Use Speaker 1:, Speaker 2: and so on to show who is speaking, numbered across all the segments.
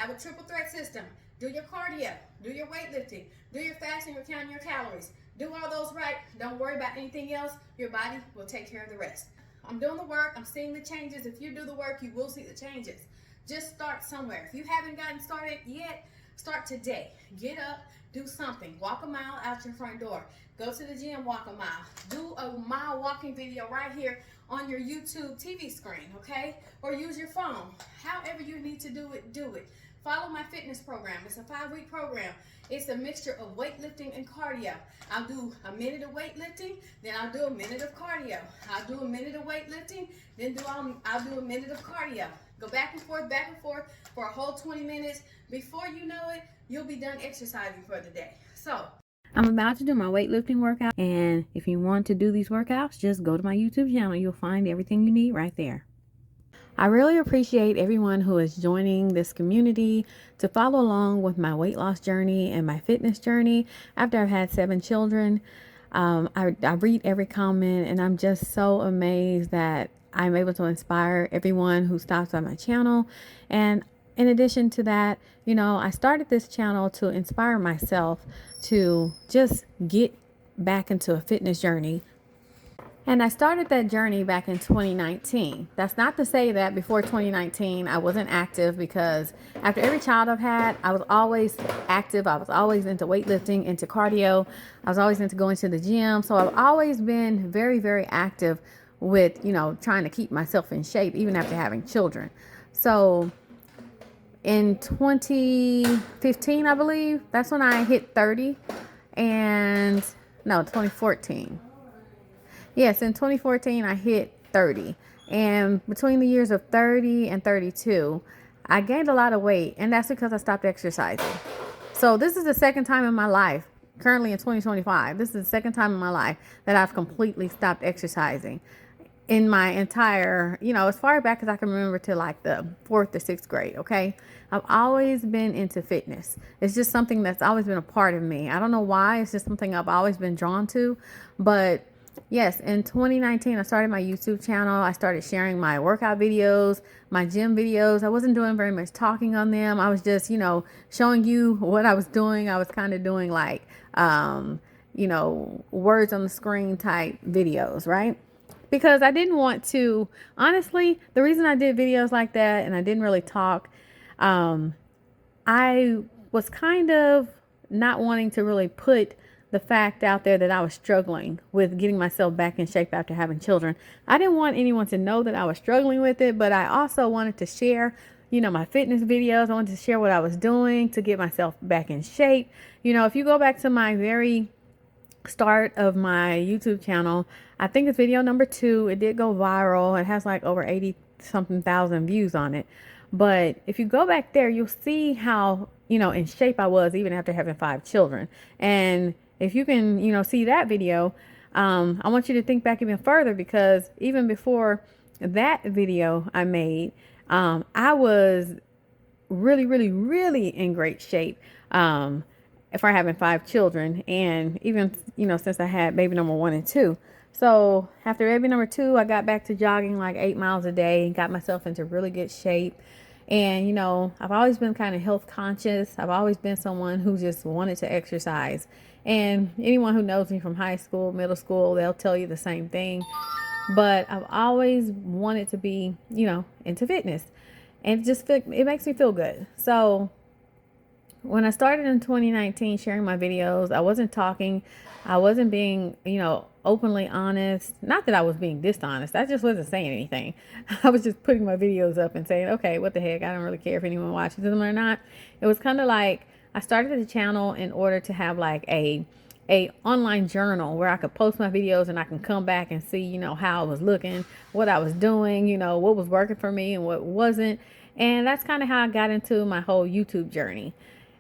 Speaker 1: have a triple threat system. Do your cardio, do your weightlifting, do your fasting, or counting your calories. Do all those right. Don't worry about anything else. Your body will take care of the rest. I'm doing the work. I'm seeing the changes. If you do the work, you will see the changes. Just start somewhere. If you haven't gotten started yet, start today. Get up, do something. Walk a mile out your front door. Go to the gym, walk a mile. Do a mile walking video right here on your YouTube TV screen, okay? Or use your phone. However you need to do it, do it. Follow my fitness program. It's a 5-week program. It's a mixture of weightlifting and cardio. I'll do a minute of weightlifting, then I'll do a minute of cardio. I'll do a minute of weightlifting, then I'll do a minute of cardio. Go back and forth for a whole 20 minutes. Before you know it, you'll be done exercising for the day. So, I'm about to do my weightlifting workout, and if you want to do these workouts, just go to my YouTube channel. You'll find everything you need right there. I really appreciate everyone who is joining this community to follow along with my weight loss journey and my fitness journey after I've had 7 children. I read every comment, and I'm just so amazed that I'm able to inspire everyone who stops by my channel. And in addition to that, you know, I started this channel to inspire myself to just get back into a fitness journey. And I started that journey back in 2019. That's not to say that before 2019 I wasn't active, because after every child I've had, I was always active. I was always into weightlifting, into cardio. I was always into going to the gym. So I've always been very, very active with, you know, trying to keep myself in shape even after having children. So in 2015, I believe, that's when I hit 30. And no, 2014. Yes, in 2014, I hit 30. And between the years of 30 and 32, I gained a lot of weight. And that's because I stopped exercising. So this is the second time in my life, currently in 2025, this is the second time in my life that I've completely stopped exercising. In my entire, you know, as far back as I can remember, to like the 4th or 6th grade, okay? I've always been into fitness. It's just something that's always been a part of me. I don't know why. It's just something I've always been drawn to. But yes, in 2019, I started my YouTube channel. I started sharing my workout videos, my gym videos. I wasn't doing very much talking on them. I was just, you know, showing you what I was doing. I was kind of doing like, you know, words on the screen type videos, right? Because I didn't want to, honestly, the reason I did videos like that and I didn't really talk, I was kind of not wanting to really put the fact out there that I was struggling with getting myself back in shape after having children. I didn't want anyone to know that I was struggling with it, but I also wanted to share, you know, my fitness videos. I wanted to share what I was doing to get myself back in shape. You know, if you go back to my very start of my YouTube channel, I think it's video number 2. It did go viral. It has like over 80 something thousand views on it. But if you go back there, you'll see how, you know, in shape I was even after having 5 children. And if you can, you know, see that video, I want you to think back even further, because even before that video I made, I was really, really, really in great shape. For having 5 children, and even, you know, since I had baby number 1 and 2. So after baby number 2, I got back to jogging like 8 miles a day, got myself into really good shape. And, you know, I've always been kind of health conscious. I've always been someone who just wanted to exercise. And anyone who knows me from high school, middle school, they'll tell you the same thing. But I've always wanted to be, you know, into fitness. And it makes me feel good. So when I started in 2019 sharing my videos, I wasn't talking. I wasn't being, you know, openly honest. Not that I was being dishonest. I just wasn't saying anything. I was just putting my videos up and saying, okay, what the heck? I don't really care if anyone watches them or not. It was kind of like I started the channel in order to have like a online journal where I could post my videos and I can come back and see, you know, how I was looking, what I was doing, you know, what was working for me and what wasn't. And that's kind of how I got into my whole YouTube journey.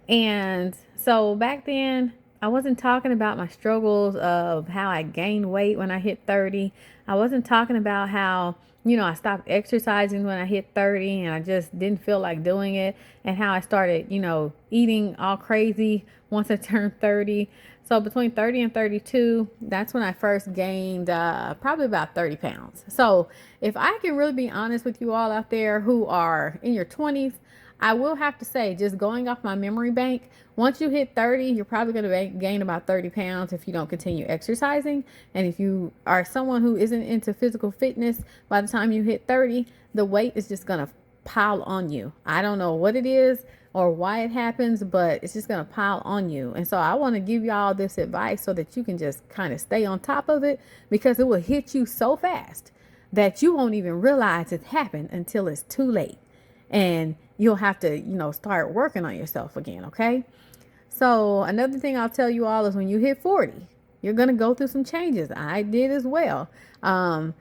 Speaker 1: And so back then, I wasn't talking about my struggles of how I gained weight when I hit 30. I wasn't talking about how, you know, I stopped exercising when I hit 30 and I just didn't feel like doing it, and how I started, you know, eating all crazy once I turned 30. So between 30 and 32, that's when I first gained probably about 30 pounds. So if I can really be honest with you all out there who are in your 20s,
Speaker 2: I will have to say, just going off my memory bank, once you hit 30, you're probably going to gain about 30 pounds if you don't continue exercising. And if you are someone who isn't into physical fitness, by the time you hit 30, the weight is just going to pile on you. I don't know what it is or why it happens, but it's just going to pile on you. And so I want to give y'all this advice so that you can just kind of stay on top of it, because it will hit you so fast that you won't even realize it's happened until it's too late. And you'll have to, start working on yourself again. Okay. So another thing I'll tell you all is when you hit 40, you're going to go through some changes. I did as well. And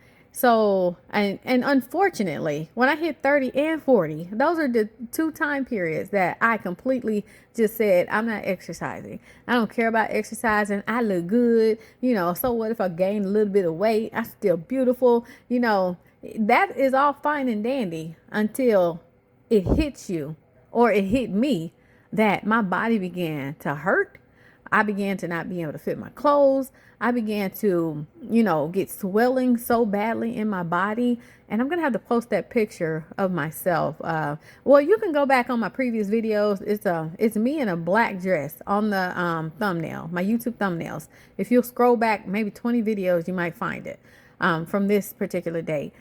Speaker 2: unfortunately, when I hit 30 and 40, those are the two time periods that I completely just said, I'm not exercising. I don't care about exercising. I look good. So what if I gain a little bit of weight? I'm still beautiful. That is all fine and dandy until it hits you, or it hit me, that my body began to hurt. I began to not be able to fit my clothes. I began to, get swelling so badly in my body. And I'm going to have to post that picture of myself. Well, you can go back on my previous videos. It's me in a black dress on the thumbnail, my YouTube thumbnails. If you'll scroll back maybe 20 videos, you might find it from this particular day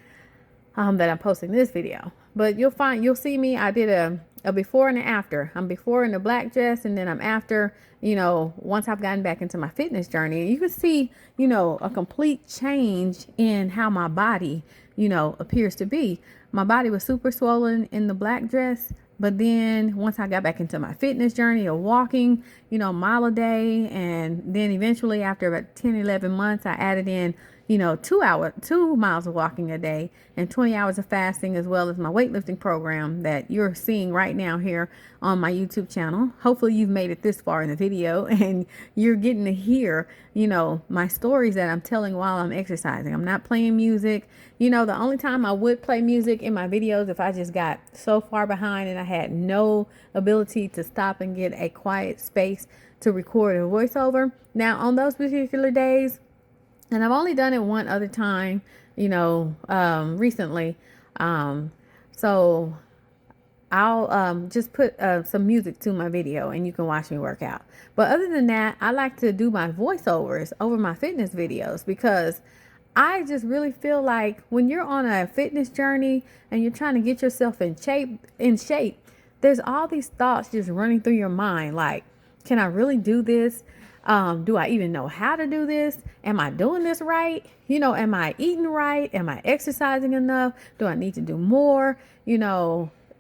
Speaker 2: that I'm posting this video. But you'll see me. I did a before and an after. I'm before in the black dress, and then I'm after, once I've gotten back into my fitness journey. You can see, a complete change in how my body, appears to be. My body was super swollen in the black dress. But then once I got back into my fitness journey of walking, a mile a day, and then eventually after about 10, 11 months, I added in 2 miles of walking a day and 20 hours of fasting, as well as my weightlifting program that you're seeing right now here on my YouTube channel. Hopefully you've made it this far in the video and you're getting to hear, my stories that I'm telling while I'm exercising. I'm not playing music. The only time I would play music in my videos if I just got so far behind and I had no ability to stop and get a quiet space to record a voiceover. Now on those particular days, and I've only done it one other time, recently. So I'll just put some music to my video and you can watch me work out. But other than that, I like to do my voiceovers over my fitness videos, because I just really feel like when you're on a fitness journey and you're trying to get yourself in shape, there's all these thoughts just running through your mind. Like, can I really do this? Do I even know how to do this? Am I doing this right? Am I eating right? Am I exercising enough? Do I need to do more?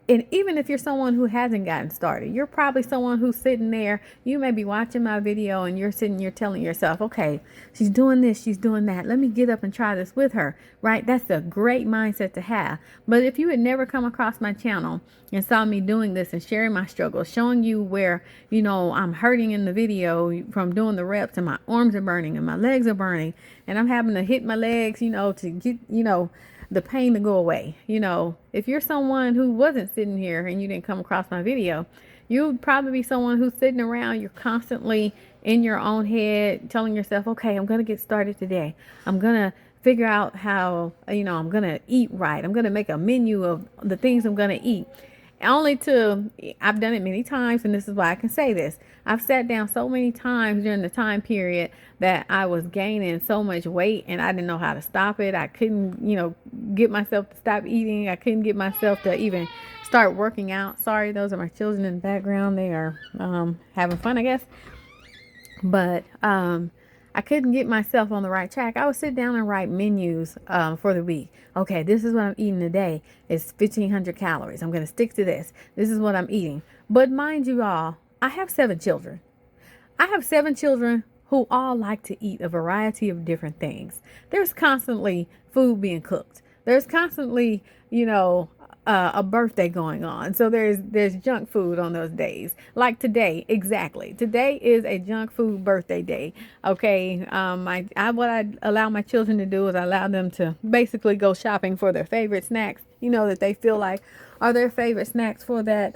Speaker 2: And even if you're someone who hasn't gotten started, you're probably someone who's sitting there. You may be watching my video and you're sitting here telling yourself, okay, she's doing this, she's doing that. Let me get up and try this with her, right? That's a great mindset to have. But if you had never come across my channel and saw me doing this and sharing my struggles, showing you where, I'm hurting in the video from doing the reps and my arms are burning and my legs are burning and I'm having to hit my legs, to get, the pain to go away. If you're someone who wasn't sitting here and you didn't come across my video, you'd probably be someone who's sitting around, you're constantly in your own head telling yourself, okay, I'm going to get started today. I'm going to figure out how, I'm going to eat right. I'm going to make a menu of the things I'm going to eat. I've done it many times, and this is why I can say this. I've sat down so many times during the time period that I was gaining so much weight and I didn't know how to stop it. I couldn't, get myself to stop eating. I couldn't get myself to even start working out. Sorry, those are my children in the background. They are having fun, I guess. But I couldn't get myself on the right track. I would sit down and write menus for the week. Okay, this is what I'm eating today. It's 1,500 calories. I'm going to stick to this. This is what I'm eating. But mind you all, I have 7 children. I have 7 children who all like to eat a variety of different things. There's constantly food being cooked. There's constantly, a birthday going on. So there's junk food on those days. Like today, exactly. Today is a junk food birthday day. Okay. What I allow my children to do is I allow them to basically go shopping for their favorite snacks, that they feel like are their favorite snacks for that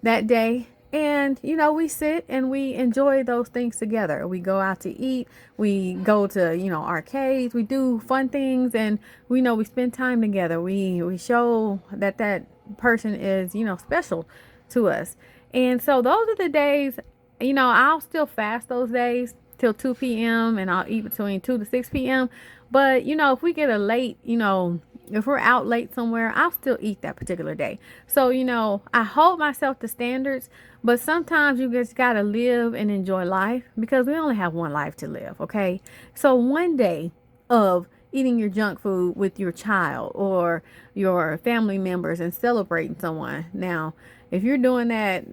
Speaker 2: day. And, we sit and we enjoy those things together. We go out to eat. We go to, arcades. We do fun things and we spend time together. We show that person is, special to us. And so those are the days, I'll still fast those days till 2 p.m. and I'll eat between 2 to 6 p.m. But, if we get a late, if we're out late somewhere, I'll still eat that particular day. So, I hold myself to standards, but sometimes you just got to live and enjoy life because we only have one life to live, okay? So one day of eating your junk food with your child or your family members and celebrating someone. Now, if you're doing that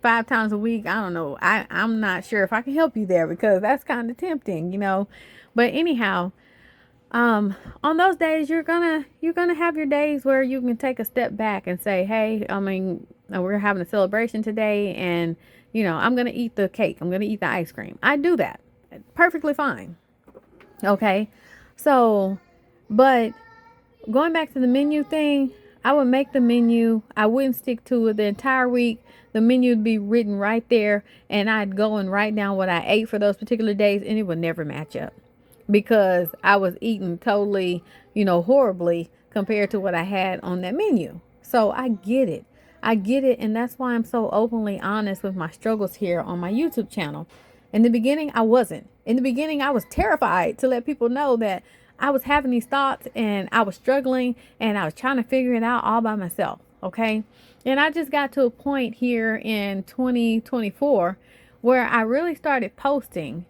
Speaker 2: 5 times a week, I don't know. I'm not sure if I can help you there because that's kind of tempting, But anyhow, on those days, you're gonna have your days where you can take a step back and say, hey, we're having a celebration today, and I'm gonna eat the cake. I'm gonna eat the ice cream. I do that perfectly fine. Okay, so, but going back to the menu thing, I would make the menu. I wouldn't stick to it the entire week. The menu would be written right there, and I'd go and write down what I ate for those particular days, and it would never match up because I was eating totally, horribly compared to what I had on that menu. So I get it. And that's why I'm so openly honest with my struggles here on my YouTube channel. In the beginning, I wasn't. In the beginning, I was terrified to let people know that I was having these thoughts and I was struggling and I was trying to figure it out all by myself. Okay. And I just got to a point here in 2024 where I really started posting,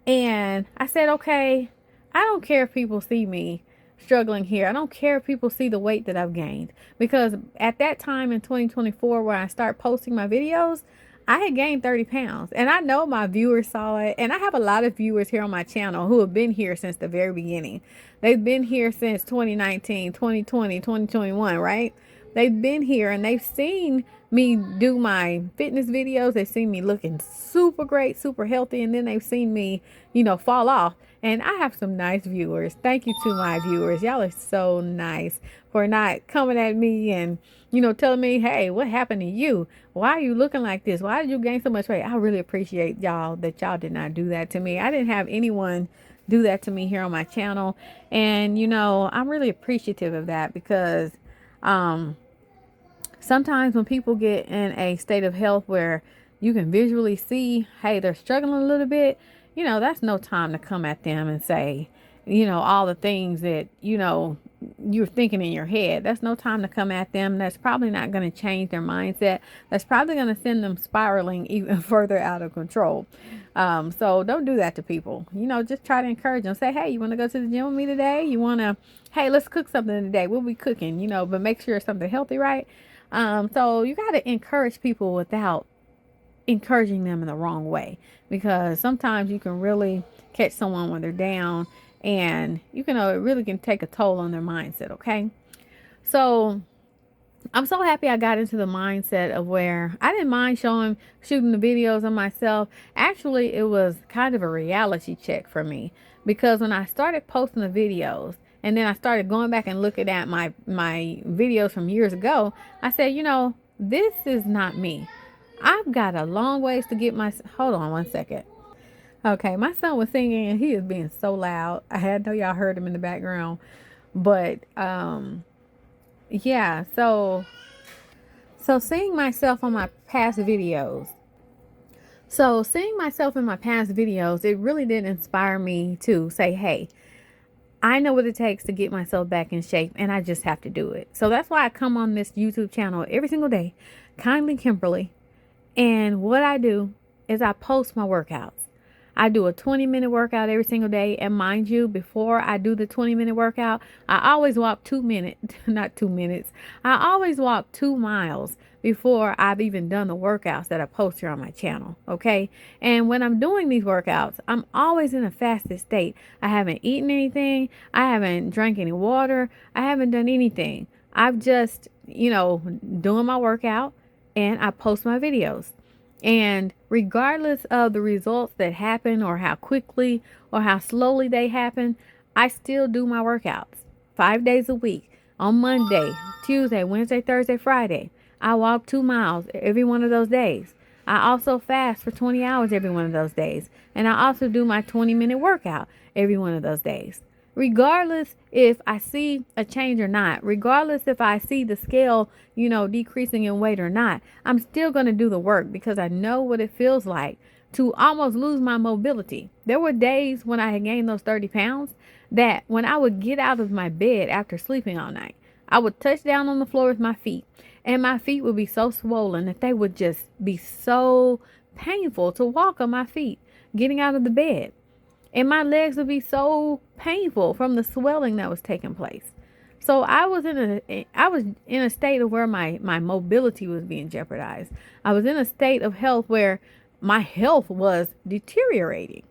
Speaker 2: and I said, okay, I don't care if people see me struggling here. I don't care if people see the weight that I've gained, because at that time in 2024, where I start posting my videos, I had gained 30 pounds, and I know my viewers saw it. And I have a lot of viewers here on my channel who have been here since the very beginning. They've been here since 2019, 2020, 2021, right? They've been here and they've seen me do my fitness videos. They've seen me looking super great, super healthy. And then they've seen me, fall off. And I have some nice viewers. Thank you to my viewers. Y'all are so nice for not coming at me and, telling me, hey, what happened to you? Why are you looking like this? Why did you gain so much weight? I really appreciate y'all that y'all did not do that to me. I didn't have anyone do that to me here on my channel. And, I'm really appreciative of that because, sometimes when people get in a state of health where you can visually see, hey, they're struggling a little bit, that's no time to come at them and say, all the things that, you're thinking in your head. That's no time to come at them. That's probably not going to change their mindset. That's probably going to send them spiraling even further out of control. So don't do that to people. Just try to encourage them. Say, hey, you want to go to the gym with me today? You want to, hey, let's cook something today. We'll be cooking, but make sure it's something healthy, right? So you got to encourage people without encouraging them in the wrong way, because sometimes you can really catch someone when they're down, and it really can take a toll on their mindset. Okay. So I'm so happy I got into the mindset of where I didn't mind shooting the videos of myself. Actually, it was kind of a reality check for me, because when I started posting the videos, and then I started going back and looking at my videos from years ago, I said, this is not me. I've got a long ways to get hold on one second. Okay, my son was singing and he is being so loud. I know y'all heard him in the background. But, yeah, so seeing myself on my past videos. So seeing myself in my past videos, it really did inspire me to say, hey, I know what it takes to get myself back in shape, and I just have to do it. So that's why I come on this YouTube channel every single day, Kindly Kimberly. And what I do is I post my workouts. I do a 20-minute workout every single day. And mind you, before I do the 20-minute workout, I always walk 2 minutes, not 2 minutes. I always walk 2 miles before I've even done the workouts that I post here on my channel. Okay. And when I'm doing these workouts, I'm always in a fasted state. I haven't eaten anything. I haven't drank any water. I haven't done anything. I've just, doing my workout, and I post my videos. And regardless of the results that happen, or how quickly or how slowly they happen, I still do my workouts 5 days a week. On Monday, Tuesday, Wednesday, Thursday, Friday, I walk 2 miles every one of those days. I also fast for 20 hours every one of those days. And I also do my 20-minute workout every one of those days. regardless if I see a change or not, regardless if I see the scale, decreasing in weight or not, I'm still going to do the work because I know what it feels like to almost lose my mobility. There were days when I had gained those 30 pounds that when I would get out of my bed after sleeping all night, I would touch down on the floor with my feet, and my feet would be so swollen that they would just be so painful to walk on my feet getting out of the bed. And my legs would be so painful from the swelling that was taking place. So I was in a state of where my mobility was being jeopardized. I was in a state of health where my health was deteriorating.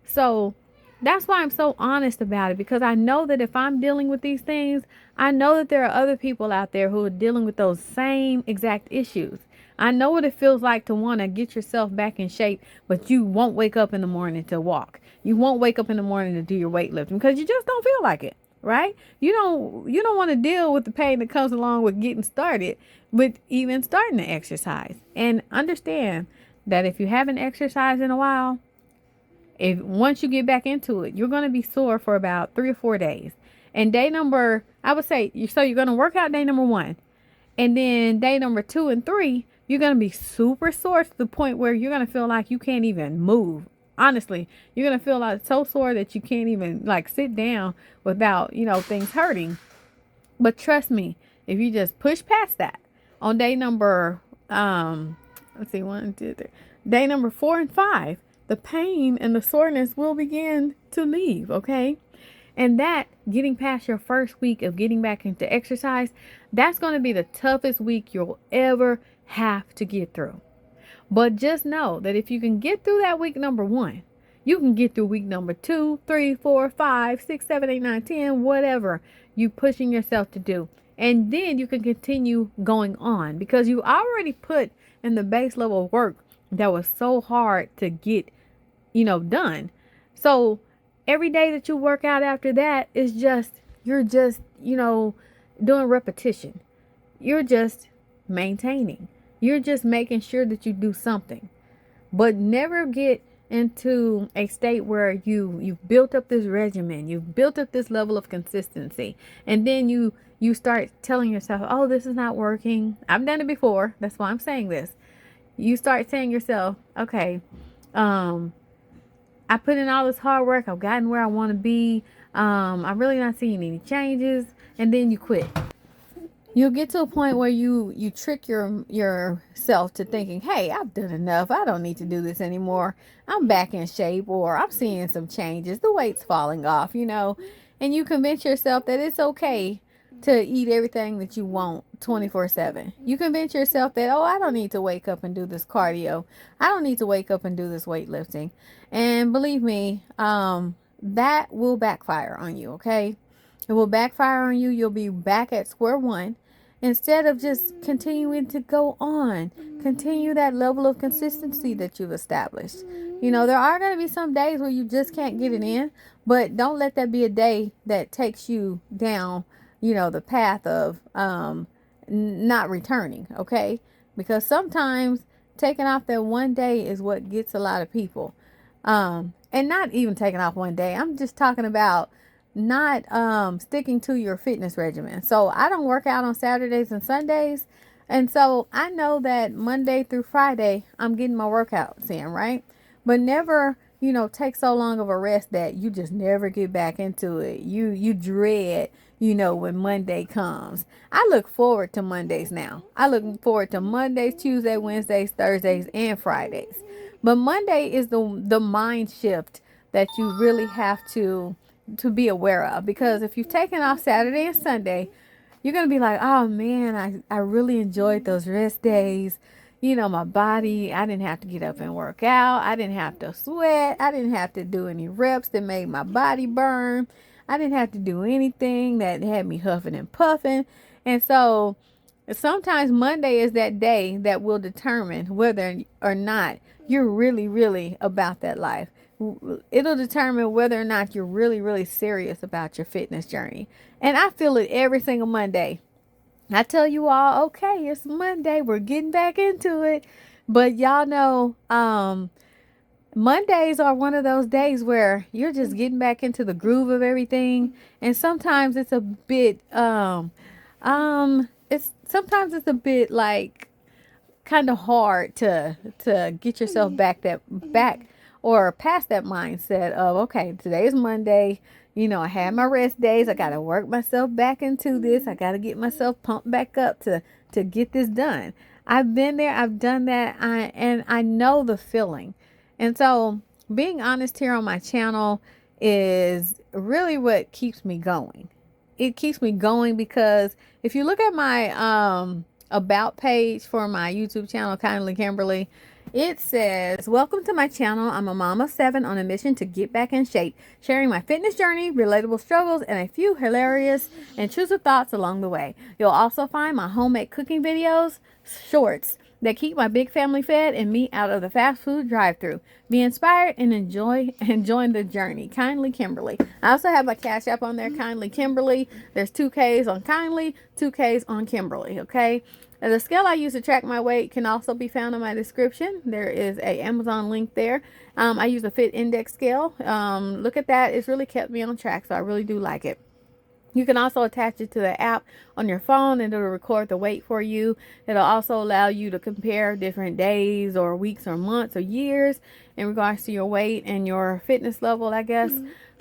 Speaker 2: So that's why I'm so honest about it, because I know that if I'm dealing with these things, I know that there are other people out there who are dealing with those same exact issues. I know what it feels like to want to get yourself back in shape, but you won't wake up in the morning to walk. You won't wake up in the morning to do your weightlifting because you just don't feel like it, right? You don't want to deal with the pain that comes along with getting started, with even starting to exercise. And understand that if you haven't exercised in a while, once you get back into it, you're going to be sore for about 3 or 4 days. And I would say, so you're going to work out day number 1. And then day number 2 and 3, you're going to be super sore to the point where you're going to feel like you can't even move. Honestly, you're going to feel like so sore that you can't even sit down without, things hurting. But trust me, if you just push past that on day number, let's see, 1, 2, 3, day number 4 and 5, the pain and the soreness will begin to leave. Okay. And that, getting past your first week of getting back into exercise, that's going to be the toughest week you'll ever have to get through. But just know that if you can get through that week number 1, you can get through week number 2, 3, 4, 5, 6, 7, 8, 9, 10, whatever you pushing yourself to do. And then you can continue going on because you already put in the base level work that was so hard to get, done. So every day that you work out after that is you're just, doing repetition. You're just maintaining. You're just making sure that you do something. But never get into a state where you've built up this regimen, you've built up this level of consistency, and then you start telling yourself, oh, this is not working. I've done it before. That's why I'm saying this. You start saying yourself, okay, I put in all this hard work. I've gotten where I want to be. I'm really not seeing any changes. And then you quit. You'll get to a point where you trick yourself to thinking, hey, I've done enough. I don't need to do this anymore. I'm back in shape, or I'm seeing some changes. The weight's falling off, and you convince yourself that it's okay to eat everything that you want 24/7. You convince yourself that, oh, I don't need to wake up and do this cardio. I don't need to wake up and do this weightlifting. And believe me, that will backfire on you, okay? It will backfire on you. You'll be back at square one instead of just continuing to go on. Continue that level of consistency that you've established. There are going to be some days where you just can't get it in, but don't let that be a day that takes you down, the path of not returning, okay? Because sometimes taking off that one day is what gets a lot of people. And not even taking off one day. I'm just talking about not sticking to your fitness regimen. So I don't work out on Saturdays and Sundays. And so I know that Monday through Friday, I'm getting my workouts in, right? But never, take so long of a rest that you just never get back into it. You dread, when Monday comes. I look forward to Mondays now. I look forward to Mondays, Tuesdays, Wednesdays, Thursdays, and Fridays. But Monday is the mind shift that you really have to be aware of, because if you've taken off Saturday and Sunday, you're going to be like, oh man, I really enjoyed those rest days. My body, I didn't have to get up and work out. I didn't have to sweat. I didn't have to do any reps that made my body burn. I didn't have to do anything that had me huffing and puffing. And so sometimes Monday is that day that will determine whether or not you're really, really about that life. It'll determine whether or not you're really, really serious about your fitness journey. And I feel it every single Monday. I tell you all, okay, it's Monday. We're getting back into it. But y'all know, Mondays are one of those days where you're just getting back into the groove of everything, and sometimes it's a bit it's sometimes it's a bit like kind of hard to get yourself back or past that mindset of, okay, today's Monday. You know, I had my rest days. I got to work myself back into this. I got to get myself pumped back up to get this done. I've been there. I've done that. And I know the feeling. And so being honest here on my channel is really what keeps me going. It keeps me going because if you look at my about page for my YouTube channel, Kindly Kimberly, it says, welcome to my channel. I'm a mom of 7 on a mission to get back in shape, sharing my fitness journey, relatable struggles, and a few hilarious and intrusive thoughts along the way. You'll also find my homemade cooking videos, shorts that keep my big family fed and me out of the fast food drive-thru. Be inspired and enjoying the journey. Kindly Kimberly. I also have my Cash App on there, Kindly Kimberly. There's 2 Ks on Kindly, 2 Ks on Kimberly, okay? The scale I use to track my weight can also be found in my description. There is a Amazon link there. I use a Fit Index scale. Look at that. It's really kept me on track, so I really do like it. You can also attach it to the app on your phone and it'll record the weight for you. It'll also allow you to compare different days or weeks or months or years in regards to your weight and your fitness level, I guess.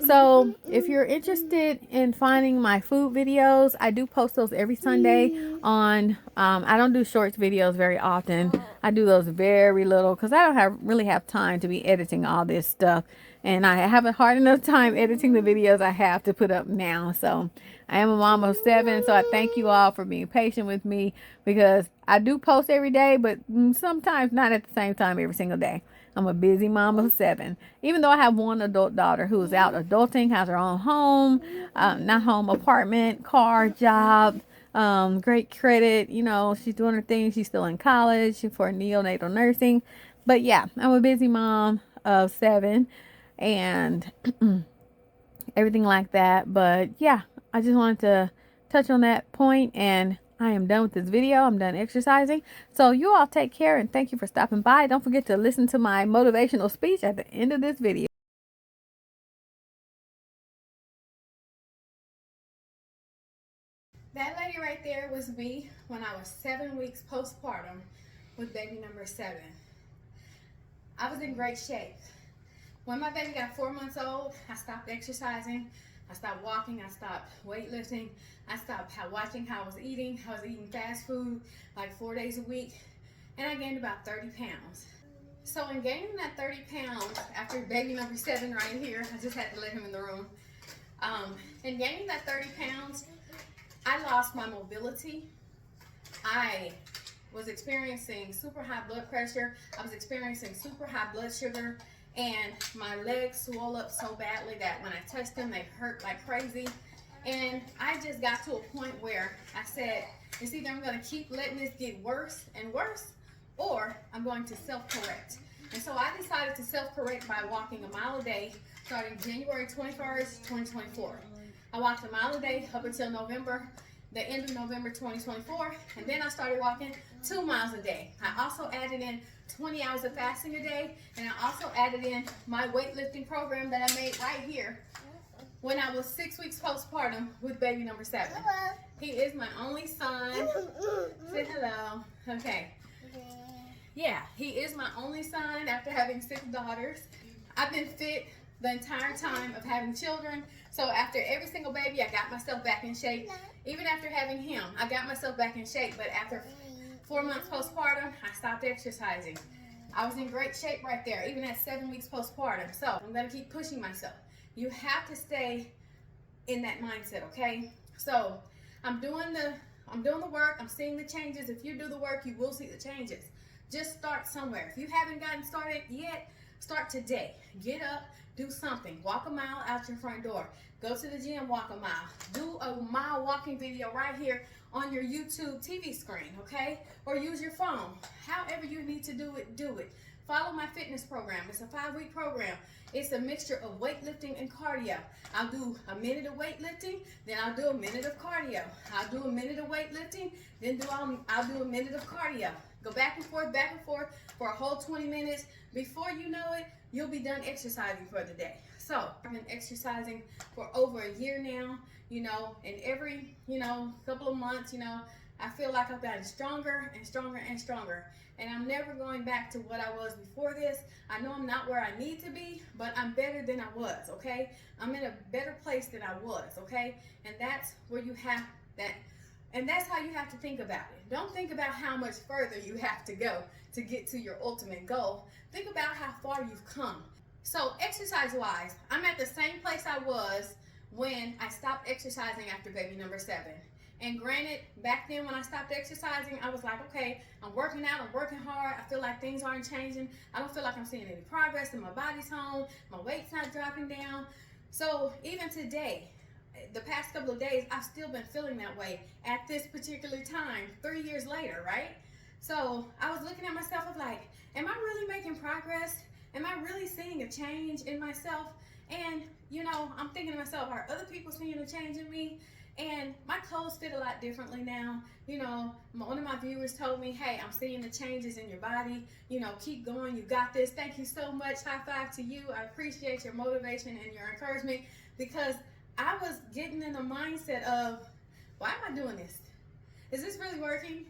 Speaker 2: So if you're interested in finding my food videos, I do post those every Sunday on, I don't do shorts videos very often. I do those very little because I don't really have time to be editing all this stuff. And I have a hard enough time editing the videos I have to put up now. So I am a mom of 7. So I thank you all for being patient with me because I do post every day, but sometimes not at the same time every single day. I'm a busy mom of 7. Even though I have one adult daughter who is out adulting, has her own home, not home, apartment, car, job, great credit. You know, she's doing her thing. She's still in college for neonatal nursing. But yeah, I'm a busy mom of 7 and everything like that. But yeah, I just wanted to touch on that point, and I am done with this video. I'm done exercising. So you all take care and thank you for stopping by. Don't forget to listen to my motivational speech at the end of this video.
Speaker 1: That lady right there was me when I was 7 weeks postpartum with baby number 7. I was in great shape. When my baby got 4 months old, I stopped exercising. I stopped walking. I stopped weightlifting. I stopped watching how I was eating. I was eating fast food like 4 days a week. And I gained about 30 pounds. So in gaining that 30 pounds after baby number 7 right here, I just had to let him in the room. In gaining that 30 pounds, I lost my mobility. I was experiencing super high blood pressure. I was experiencing super high blood sugar. And my legs swelled up so badly that when I touched them, they hurt like crazy. And I just got to a point where I said, it's either I'm going to keep letting this get worse and worse, or I'm going to self-correct. And so I decided to self-correct by walking a mile a day starting January 21st, 2024. I walked a mile a day up until the end of November 2024, and then I started walking 2 miles a day. I also added in 20 hours of fasting a day, and I also added in my weightlifting program that I made right here when I was 6 weeks postpartum with baby number 7. Hello. He is my only son. Say hello. Okay. Yeah, he is my only son after having 6 daughters. I've been fit the entire time of having children. So after every single baby, I got myself back in shape. Even after having him, I got myself back in shape. But after 4 months postpartum, I stopped exercising. I was in great shape right there, even at 7 weeks postpartum. So I'm gonna keep pushing myself. You have to stay in that mindset, okay? So I'm doing the work, I'm seeing the changes. If you do the work, you will see the changes. Just start somewhere. If you haven't gotten started yet, start today. Get up, do something. Walk a mile out your front door. Go to the gym, walk a mile. Do a mile walking video right here on your YouTube TV screen, okay? Or use your phone. However you need to do it, do it. Follow my fitness program. It's a 5-week program. It's a mixture of weightlifting and cardio. I'll do a minute of weightlifting, then I'll do a minute of cardio. I'll do a minute of weightlifting, then I'll do a minute of cardio. Go back and forth for a whole 20 minutes. Before you know it, you'll be done exercising for the day. So I've been exercising for over a year now, and every, couple of months, I feel like I've gotten stronger and stronger and stronger. And I'm never going back to what I was before this. I know I'm not where I need to be, but I'm better than I was, okay? I'm in a better place than I was, okay? And that's where you have that, and that's how you have to think about it. Don't think about how much further you have to go to get to your ultimate goal. Think about how far you've come. So exercise-wise, I'm at the same place I was when I stopped exercising after baby number 7. And granted, back then when I stopped exercising, I was like, okay, I'm working out, I'm working hard. I feel like things aren't changing. I don't feel like I'm seeing any progress in my body's home. My weight's not dropping down. So even today, the past couple of days, I've still been feeling that way at this particular time, 3 years later, right? So I was looking at myself, I was like, am I really making progress? Am I really seeing a change in myself? And, I'm thinking to myself, are other people seeing a change in me? And my clothes fit a lot differently now. One of my viewers told me, hey, I'm seeing the changes in your body. Keep going. You got this. Thank you so much. High five to you. I appreciate your motivation and your encouragement, because I was getting in the mindset of, why am I doing this? Is this really working?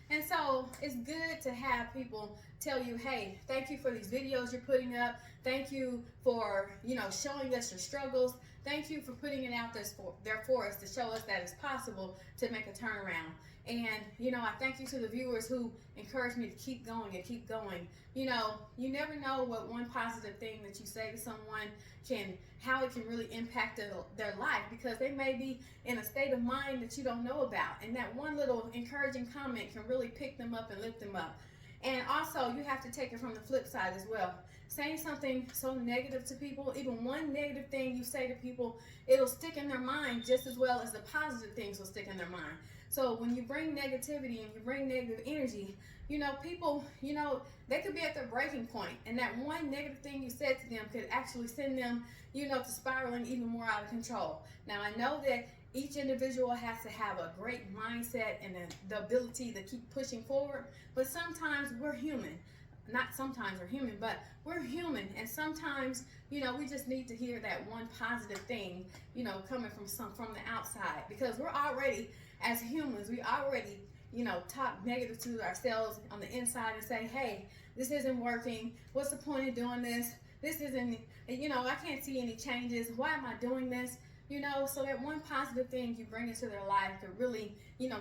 Speaker 1: And so it's good to have people tell you, hey, thank you for these videos you're putting up. Thank you for, showing us your struggles. Thank you for putting it out there for us to show us that it's possible to make a turnaround. And, I thank you to the viewers who encourage me to keep going and keep going. You never know what one positive thing that you say to someone how it can really impact their life, because they may be in a state of mind that you don't know about. And that one little encouraging comment can really pick them up and lift them up. And also, you have to take it from the flip side as well. Saying something so negative to people, even one negative thing you say to people, it'll stick in their mind just as well as the positive things will stick in their mind. So when you bring negativity and you bring negative energy, people, they could be at their breaking point, and that one negative thing you said to them could actually send them, to spiraling even more out of control. Now, I know that each individual has to have a great mindset and the ability to keep pushing forward, but sometimes we're human. Not sometimes we're human, but we're human, and sometimes, we just need to hear that one positive thing, coming from the outside, because we're already, as humans, we already, talk negative to ourselves on the inside and say, hey, this isn't working. What's the point of doing this? This isn't, I can't see any changes. Why am I doing this? So that one positive thing you bring into their life could really,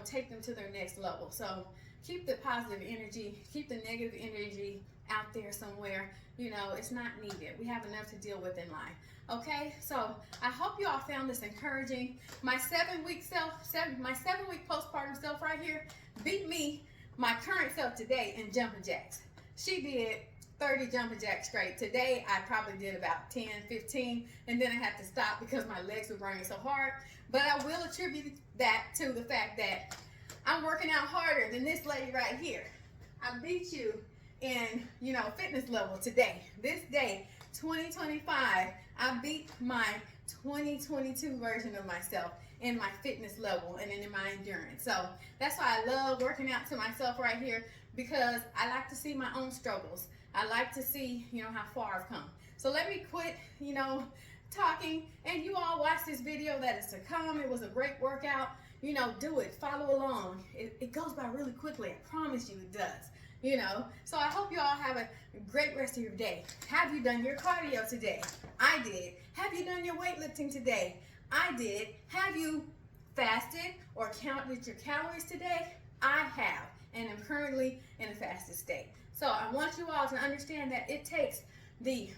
Speaker 1: take them to their next level. So keep the positive energy, keep the negative energy out there somewhere. It's not needed. We have enough to deal with in life. Okay, so I hope you all found this encouraging. My 7-week postpartum self right here beat me, my current self today, in jumping jacks. She did 30 jumping jacks straight. Today, I probably did about 10, 15, and then I had to stop because my legs were burning so hard. But I will attribute that to the fact that I'm working out harder than this lady right here. I beat you in, fitness level today. This day, 2025, I beat my 2022 version of myself in my fitness level and in my endurance. So that's why I love working out to myself right here, because I like to see my own struggles. I like to see, how far I've come. So let me quit, talking, and you all watch this video that is to come. It was a great workout. Do it, follow along. It goes by really quickly. I promise you it does. So I hope you all have a great rest of your day. Have you done your cardio today? I did. Have you done your weightlifting today? I did. Have you fasted or counted your calories today? I have, and I'm currently in a fasted state. So I want you all to understand that it takes the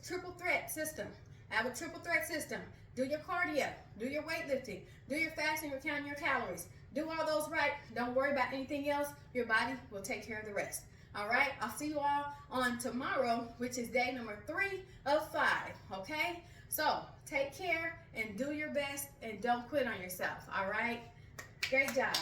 Speaker 1: triple threat system. I have a triple threat system. Do your cardio, do your weightlifting, do your fasting or counting your calories. Do all those right. Don't worry about anything else. Your body will take care of the rest. All right? I'll see you all on tomorrow, which is day number 3 of 5. Okay? So take care and do your best, and don't quit on yourself. All right? Great job.